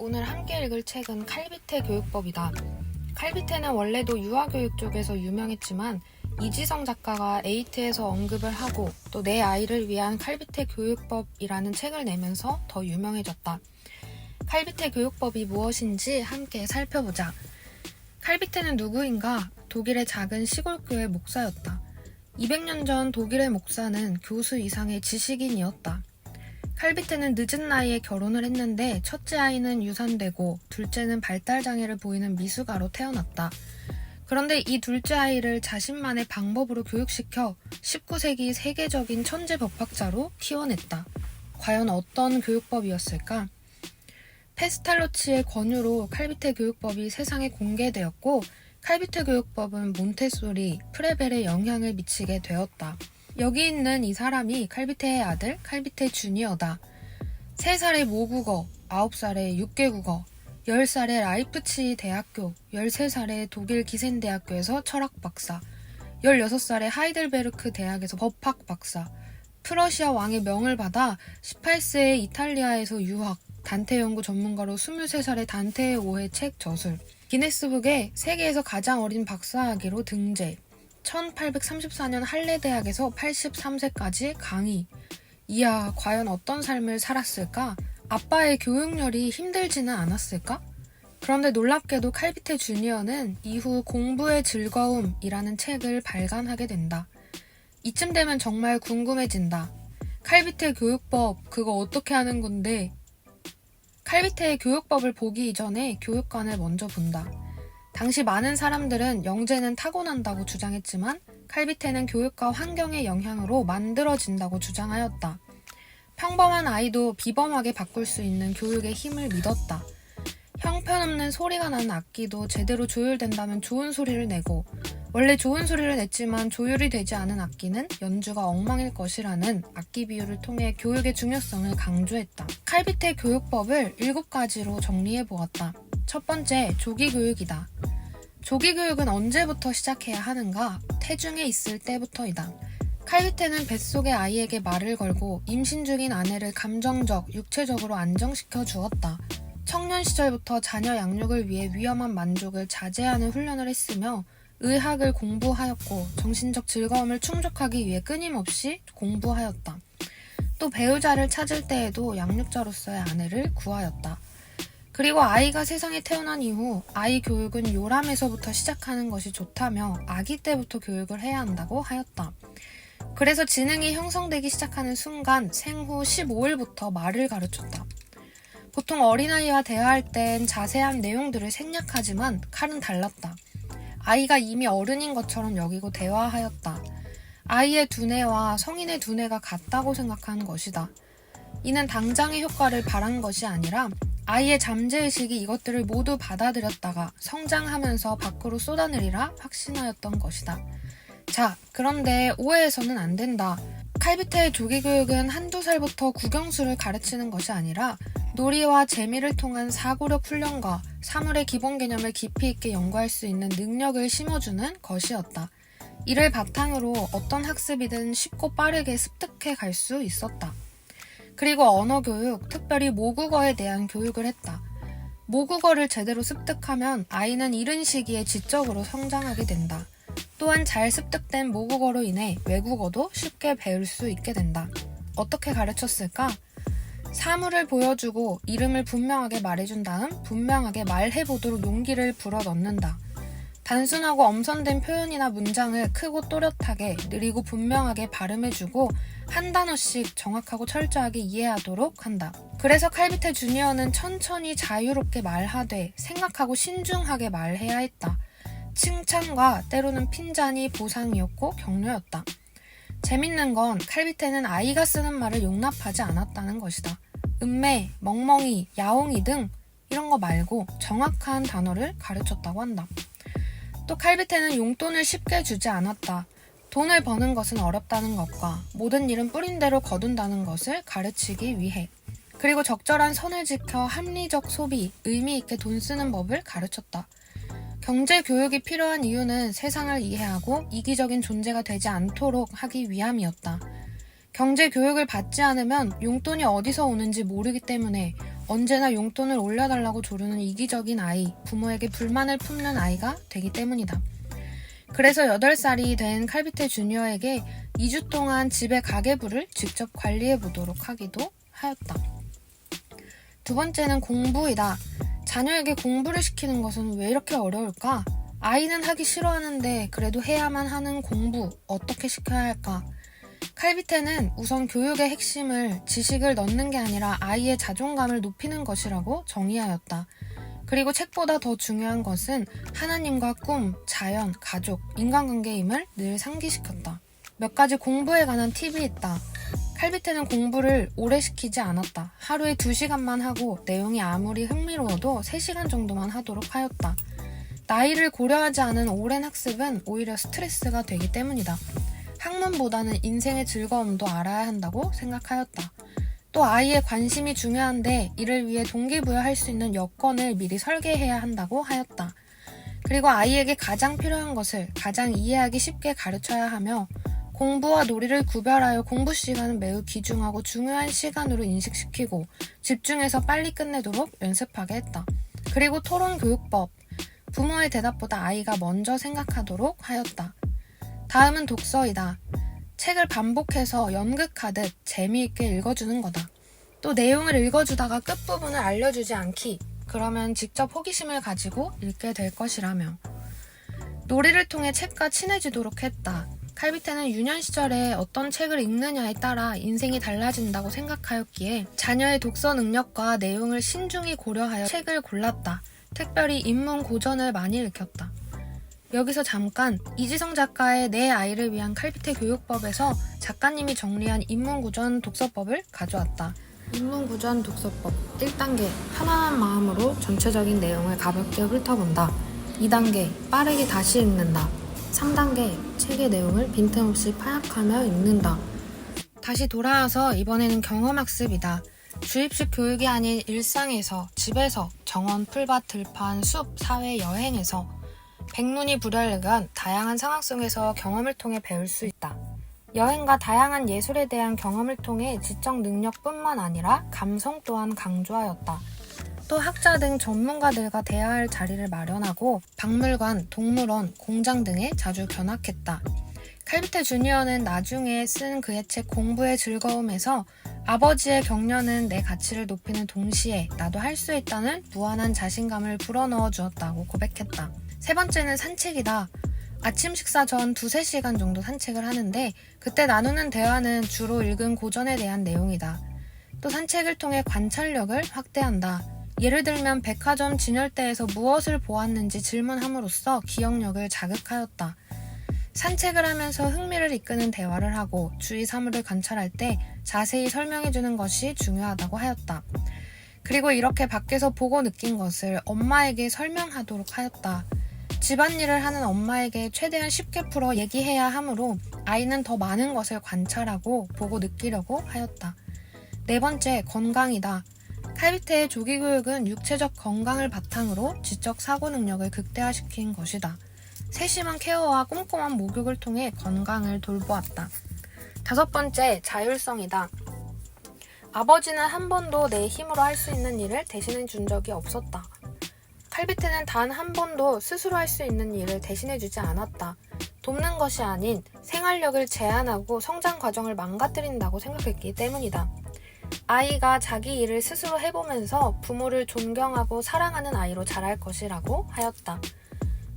오늘 함께 읽을 책은 칼비태 교육법이다. 칼비태는 원래도 유아교육 쪽에서 유명했지만 이지성 작가가 에이트에서 언급을 하고 또 내 아이를 위한 칼비태 교육법이라는 책을 내면서 더 유명해졌다. 칼비태 교육법이 무엇인지 함께 살펴보자. 칼비태는 누구인가? 독일의 작은 시골교회 목사였다. 200년 전 독일의 목사는 교수 이상의 지식인이었다. 칼비태는 늦은 나이에 결혼을 했는데 첫째 아이는 유산되고 둘째는 발달장애를 보이는 미숙아로 태어났다. 그런데 이 둘째 아이를 자신만의 방법으로 교육시켜 19세기 세계적인 천재 법학자로 키워냈다. 과연 어떤 교육법이었을까? 페스탈로치의 권유로 칼비태 교육법이 세상에 공개되었고 칼비태 교육법은 몬테소리, 프레벨에 영향을 미치게 되었다. 여기 있는 이 사람이 칼비태의 아들 칼비태 주니어다. 3살의 모국어, 9살의 육개국어, 10살의 라이프치히 대학교, 13살의 독일 기센대학교에서 철학 박사, 16살의 하이델베르크 대학에서 법학 박사, 프러시아 왕의 명을 받아 18세에 이탈리아에서 유학, 단테 연구 전문가로 23살의 단테의 오해 책 저술, 기네스북에 세계에서 가장 어린 박사학위로 등재, 1834년 할레 대학에서 83세까지 강의. 이야, 과연 어떤 삶을 살았을까? 아빠의 교육열이 힘들지는 않았을까? 그런데 놀랍게도 칼비태 주니어는 이후 공부의 즐거움이라는 책을 발간하게 된다. 이쯤 되면 정말 궁금해진다. 칼비태 교육법, 그거 어떻게 하는 건데? 칼비태의 교육법을 보기 이전에 교육관을 먼저 본다. 당시 많은 사람들은 영재는 타고난다고 주장했지만 칼비태는 교육과 환경의 영향으로 만들어진다고 주장하였다. 평범한 아이도 비범하게 바꿀 수 있는 교육의 힘을 믿었다. 형편없는 소리가 나는 악기도 제대로 조율된다면 좋은 소리를 내고 원래 좋은 소리를 냈지만 조율이 되지 않은 악기는 연주가 엉망일 것이라는 악기 비유를 통해 교육의 중요성을 강조했다. 칼비태 교육법을 7가지로 정리해보았다. 첫 번째, 조기교육이다. 조기교육은 언제부터 시작해야 하는가? 태중에 있을 때부터이다. 칼비태는 뱃속의 아이에게 말을 걸고 임신 중인 아내를 감정적, 육체적으로 안정시켜 주었다. 청년 시절부터 자녀 양육을 위해 위험한 만족을 자제하는 훈련을 했으며 의학을 공부하였고 정신적 즐거움을 충족하기 위해 끊임없이 공부하였다. 또 배우자를 찾을 때에도 양육자로서의 아내를 구하였다. 그리고 아이가 세상에 태어난 이후 아이 교육은 요람에서부터 시작하는 것이 좋다며 아기 때부터 교육을 해야 한다고 하였다. 그래서 지능이 형성되기 시작하는 순간 생후 15일부터 말을 가르쳤다. 보통 어린아이와 대화할 땐 자세한 내용들을 생략하지만 칼은 달랐다. 아이가 이미 어른인 것처럼 여기고 대화하였다. 아이의 두뇌와 성인의 두뇌가 같다고 생각한 것이다. 이는 당장의 효과를 바란 것이 아니라 아이의 잠재의식이 이것들을 모두 받아들였다가 성장하면서 밖으로 쏟아내리라 확신하였던 것이다. 자, 그런데 오해해서는 안 된다. 칼비태의 조기교육은 1~2살부터 국영수를 가르치는 것이 아니라 놀이와 재미를 통한 사고력 훈련과 사물의 기본 개념을 깊이 있게 연구할 수 있는 능력을 심어주는 것이었다. 이를 바탕으로 어떤 학습이든 쉽고 빠르게 습득해 갈 수 있었다. 그리고 언어교육, 특별히 모국어에 대한 교육을 했다. 모국어를 제대로 습득하면 아이는 이른 시기에 지적으로 성장하게 된다. 또한 잘 습득된 모국어로 인해 외국어도 쉽게 배울 수 있게 된다. 어떻게 가르쳤을까? 사물을 보여주고 이름을 분명하게 말해준 다음 분명하게 말해보도록 용기를 불어넣는다. 단순하고 엄선된 표현이나 문장을 크고 또렷하게 느리고 분명하게 발음해주고 한 단어씩 정확하고 철저하게 이해하도록 한다. 그래서 칼비태 주니어는 천천히 자유롭게 말하되 생각하고 신중하게 말해야 했다. 칭찬과 때로는 핀잔이 보상이었고 격려였다. 재밌는 건 칼비태는 아이가 쓰는 말을 용납하지 않았다는 것이다. 음매, 멍멍이, 야옹이 등 이런 거 말고 정확한 단어를 가르쳤다고 한다. 또 칼비태는 용돈을 쉽게 주지 않았다. 돈을 버는 것은 어렵다는 것과 모든 일은 뿌린 대로 거둔다는 것을 가르치기 위해 그리고 적절한 선을 지켜 합리적 소비, 의미 있게 돈 쓰는 법을 가르쳤다. 경제 교육이 필요한 이유는 세상을 이해하고 이기적인 존재가 되지 않도록 하기 위함이었다. 경제 교육을 받지 않으면 용돈이 어디서 오는지 모르기 때문에 언제나 용돈을 올려달라고 조르는 이기적인 아이, 부모에게 불만을 품는 아이가 되기 때문이다. 그래서 8살이 된 칼비테 주니어에게 2주 동안 집의 가계부를 직접 관리해보도록 하기도 하였다. 두 번째는 공부이다. 자녀에게 공부를 시키는 것은 왜 이렇게 어려울까? 아이는 하기 싫어하는데 그래도 해야만 하는 공부, 어떻게 시켜야 할까? 칼비테는 우선 교육의 핵심을 지식을 넣는 게 아니라 아이의 자존감을 높이는 것이라고 정의하였다. 그리고 책보다 더 중요한 것은 하나님과 꿈, 자연, 가족, 인간관계임을 늘 상기시켰다. 몇 가지 공부에 관한 팁이 있다. 칼비테는 공부를 오래 시키지 않았다. 하루에 2시간만 하고 내용이 아무리 흥미로워도 3시간 정도만 하도록 하였다. 나이를 고려하지 않은 오랜 학습은 오히려 스트레스가 되기 때문이다. 학문보다는 인생의 즐거움도 알아야 한다고 생각하였다. 또 아이의 관심이 중요한데 이를 위해 동기부여할 수 있는 여건을 미리 설계해야 한다고 하였다. 그리고 아이에게 가장 필요한 것을 가장 이해하기 쉽게 가르쳐야 하며 공부와 놀이를 구별하여 공부 시간은 매우 귀중하고 중요한 시간으로 인식시키고 집중해서 빨리 끝내도록 연습하게 했다. 그리고 토론교육법, 부모의 대답보다 아이가 먼저 생각하도록 하였다. 다음은 독서이다. 책을 반복해서 연극하듯 재미있게 읽어주는 거다. 또 내용을 읽어주다가 끝부분을 알려주지 않기. 그러면 직접 호기심을 가지고 읽게 될 것이라며. 놀이를 통해 책과 친해지도록 했다. 칼비테는 유년 시절에 어떤 책을 읽느냐에 따라 인생이 달라진다고 생각하였기에 자녀의 독서 능력과 내용을 신중히 고려하여 책을 골랐다. 특별히 인문 고전을 많이 읽혔다. 여기서 잠깐 이지성 작가의 내 아이를 위한 칼비테 교육법에서 작가님이 정리한 인문구전 독서법을 가져왔다. 인문구전 독서법 1단계 편안한 마음으로 전체적인 내용을 가볍게 훑어본다. 2단계 빠르게 다시 읽는다. 3단계 책의 내용을 빈틈없이 파악하며 읽는다. 다시 돌아와서 이번에는 경험학습이다. 주입식 교육이 아닌 일상에서, 집에서, 정원, 풀밭, 들판, 숲, 사회, 여행에서 백눈이 불여일간 다양한 상황 속에서 경험을 통해 배울 수 있다. 여행과 다양한 예술에 대한 경험을 통해 지적 능력뿐만 아니라 감성 또한 강조하였다. 또 학자 등 전문가들과 대화할 자리를 마련하고 박물관, 동물원, 공장 등에 자주 견학했다. 칼비테 주니어는 나중에 쓴 그의 책 공부의 즐거움에서 아버지의 격려는 내 가치를 높이는 동시에 나도 할 수 있다는 무한한 자신감을 불어넣어 주었다고 고백했다. 세 번째는 산책이다. 아침 식사 전 2-3시간 정도 산책을 하는데 그때 나누는 대화는 주로 읽은 고전에 대한 내용이다. 또 산책을 통해 관찰력을 확대한다. 예를 들면 백화점 진열대에서 무엇을 보았는지 질문함으로써 기억력을 자극하였다. 산책을 하면서 흥미를 이끄는 대화를 하고 주위 사물을 관찰할 때 자세히 설명해주는 것이 중요하다고 하였다. 그리고 이렇게 밖에서 보고 느낀 것을 엄마에게 설명하도록 하였다. 집안일을 하는 엄마에게 최대한 쉽게 풀어 얘기해야 하므로 아이는 더 많은 것을 관찰하고 보고 느끼려고 하였다. 네 번째, 건강이다. 칼비테의 조기교육은 육체적 건강을 바탕으로 지적 사고 능력을 극대화시킨 것이다. 세심한 케어와 꼼꼼한 목욕을 통해 건강을 돌보았다. 다섯 번째, 자율성이다. 아버지는 한 번도 내 힘으로 할 수 있는 일을 대신해 준 적이 없었다. 칼비테는 단 한 번도 스스로 할 수 있는 일을 대신해 주지 않았다. 돕는 것이 아닌 생활력을 제한하고 성장 과정을 망가뜨린다고 생각했기 때문이다. 아이가 자기 일을 스스로 해보면서 부모를 존경하고 사랑하는 아이로 자랄 것이라고 하였다.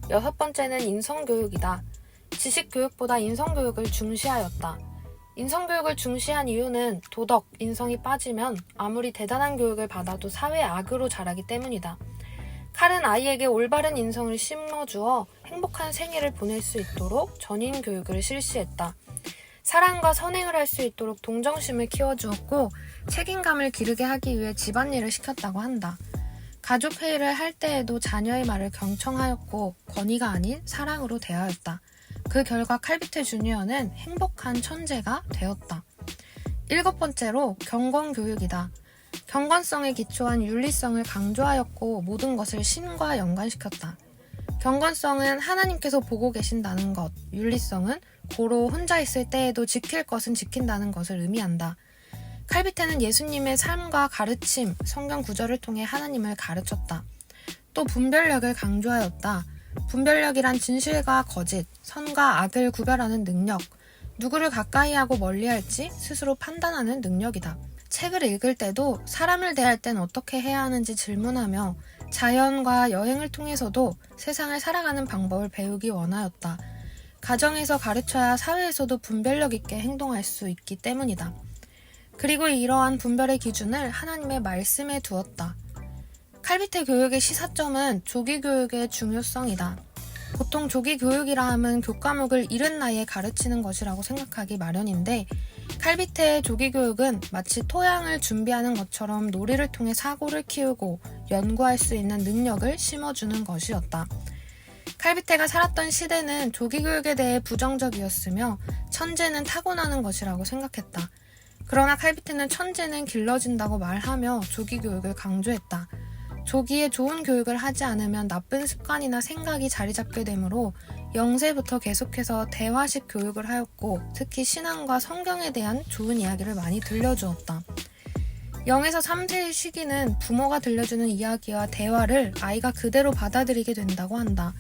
여섯 번째는 인성교육이다. 지식교육보다 인성교육을 중시하였다. 인성교육을 중시한 이유는 도덕, 인성이 빠지면 아무리 대단한 교육을 받아도 사회 악으로 자라기 때문이다. 칼은 아이에게 올바른 인성을 심어주어 행복한 생애를 보낼 수 있도록 전인 교육을 실시했다. 사랑과 선행을 할 수 있도록 동정심을 키워주었고 책임감을 기르게 하기 위해 집안일을 시켰다고 한다. 가족회의를 할 때에도 자녀의 말을 경청하였고 권위가 아닌 사랑으로 대하였다. 그 결과 칼비테 주니어는 행복한 천재가 되었다. 일곱 번째로 경건교육이다. 경건성에 기초한 윤리성을 강조하였고 모든 것을 신과 연관시켰다. 경건성은 하나님께서 보고 계신다는 것, 윤리성은 고로 혼자 있을 때에도 지킬 것은 지킨다는 것을 의미한다. 칼비테는 예수님의 삶과 가르침, 성경 구절을 통해 하나님을 가르쳤다. 또 분별력을 강조하였다. 분별력이란 진실과 거짓, 선과 악을 구별하는 능력, 누구를 가까이 하고 멀리 할지 스스로 판단하는 능력이다. 책을 읽을 때도 사람을 대할 땐 어떻게 해야 하는지 질문하며 자연과 여행을 통해서도 세상을 살아가는 방법을 배우기 원하였다. 가정에서 가르쳐야 사회에서도 분별력 있게 행동할 수 있기 때문이다. 그리고 이러한 분별의 기준을 하나님의 말씀에 두었다. 칼비테 교육의 시사점은 조기교육의 중요성이다. 보통 조기교육이라 함은 교과목을 이른 나이에 가르치는 것이라고 생각하기 마련인데 칼비테의 조기교육은 마치 토양을 준비하는 것처럼 놀이를 통해 사고를 키우고 연구할 수 있는 능력을 심어주는 것이었다. 칼비테가 살았던 시대는 조기교육에 대해 부정적이었으며 천재는 타고나는 것이라고 생각했다. 그러나 칼비테는 천재는 길러진다고 말하며 조기교육을 강조했다. 조기에 좋은 교육을 하지 않으면 나쁜 습관이나 생각이 자리 잡게 되므로 0세부터 계속해서 대화식 교육을 하였고 특히 신앙과 성경에 대한 좋은 이야기를 많이 들려주었다. 0에서 3세의 시기는 부모가 들려주는 이야기와 대화를 아이가 그대로 받아들이게 된다고 한다.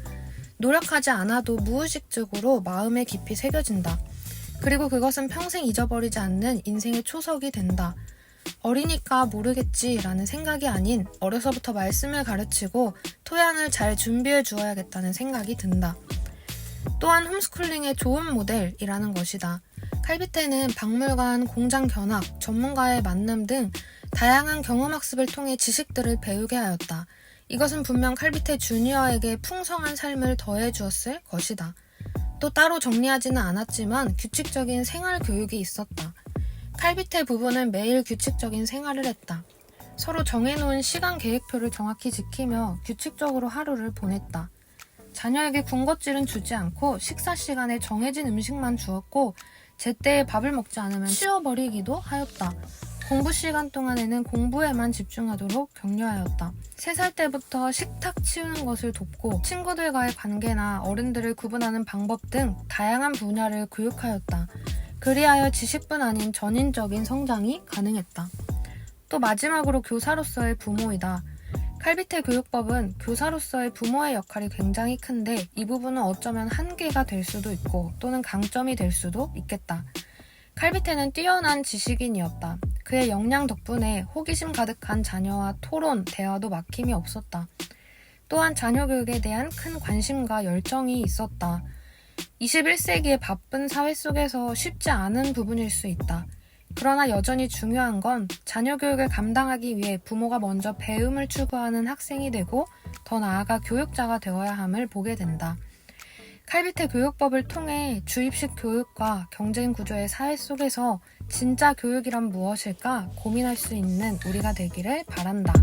노력하지 않아도 무의식적으로 마음에 깊이 새겨진다. 그리고 그것은 평생 잊어버리지 않는 인생의 초석이 된다. 어리니까 모르겠지라는 생각이 아닌 어려서부터 말씀을 가르치고 토양을 잘 준비해 주어야겠다는 생각이 든다. 또한 홈스쿨링의 좋은 모델이라는 것이다. 칼비테는 박물관, 공장 견학, 전문가의 만남 등 다양한 경험학습을 통해 지식들을 배우게 하였다. 이것은 분명 칼비테 주니어에게 풍성한 삶을 더해 주었을 것이다. 또 따로 정리하지는 않았지만 규칙적인 생활 교육이 있었다. 칼비테 부부는 매일 규칙적인 생활을 했다. 서로 정해놓은 시간 계획표를 정확히 지키며 규칙적으로 하루를 보냈다. 자녀에게 군것질은 주지 않고 식사 시간에 정해진 음식만 주었고 제때에 밥을 먹지 않으면 치워버리기도 하였다. 공부 시간 동안에는 공부에만 집중하도록 격려하였다. 3살 때부터 식탁 치우는 것을 돕고 친구들과의 관계나 어른들을 구분하는 방법 등 다양한 분야를 교육하였다. 그리하여 지식뿐 아닌 전인적인 성장이 가능했다. 또 마지막으로 교사로서의 부모이다. 칼비테 교육법은 교사로서의 부모의 역할이 굉장히 큰데 이 부분은 어쩌면 한계가 될 수도 있고 또는 강점이 될 수도 있겠다. 칼비테는 뛰어난 지식인이었다. 그의 역량 덕분에 호기심 가득한 자녀와 토론, 대화도 막힘이 없었다. 또한 자녀 교육에 대한 큰 관심과 열정이 있었다. 21세기의 바쁜 사회 속에서 쉽지 않은 부분일 수 있다. 그러나 여전히 중요한 건 자녀 교육을 감당하기 위해 부모가 먼저 배움을 추구하는 학생이 되고 더 나아가 교육자가 되어야 함을 보게 된다. 칼비테 교육법을 통해 주입식 교육과 경쟁 구조의 사회 속에서 진짜 교육이란 무엇일까 고민할 수 있는 우리가 되기를 바란다.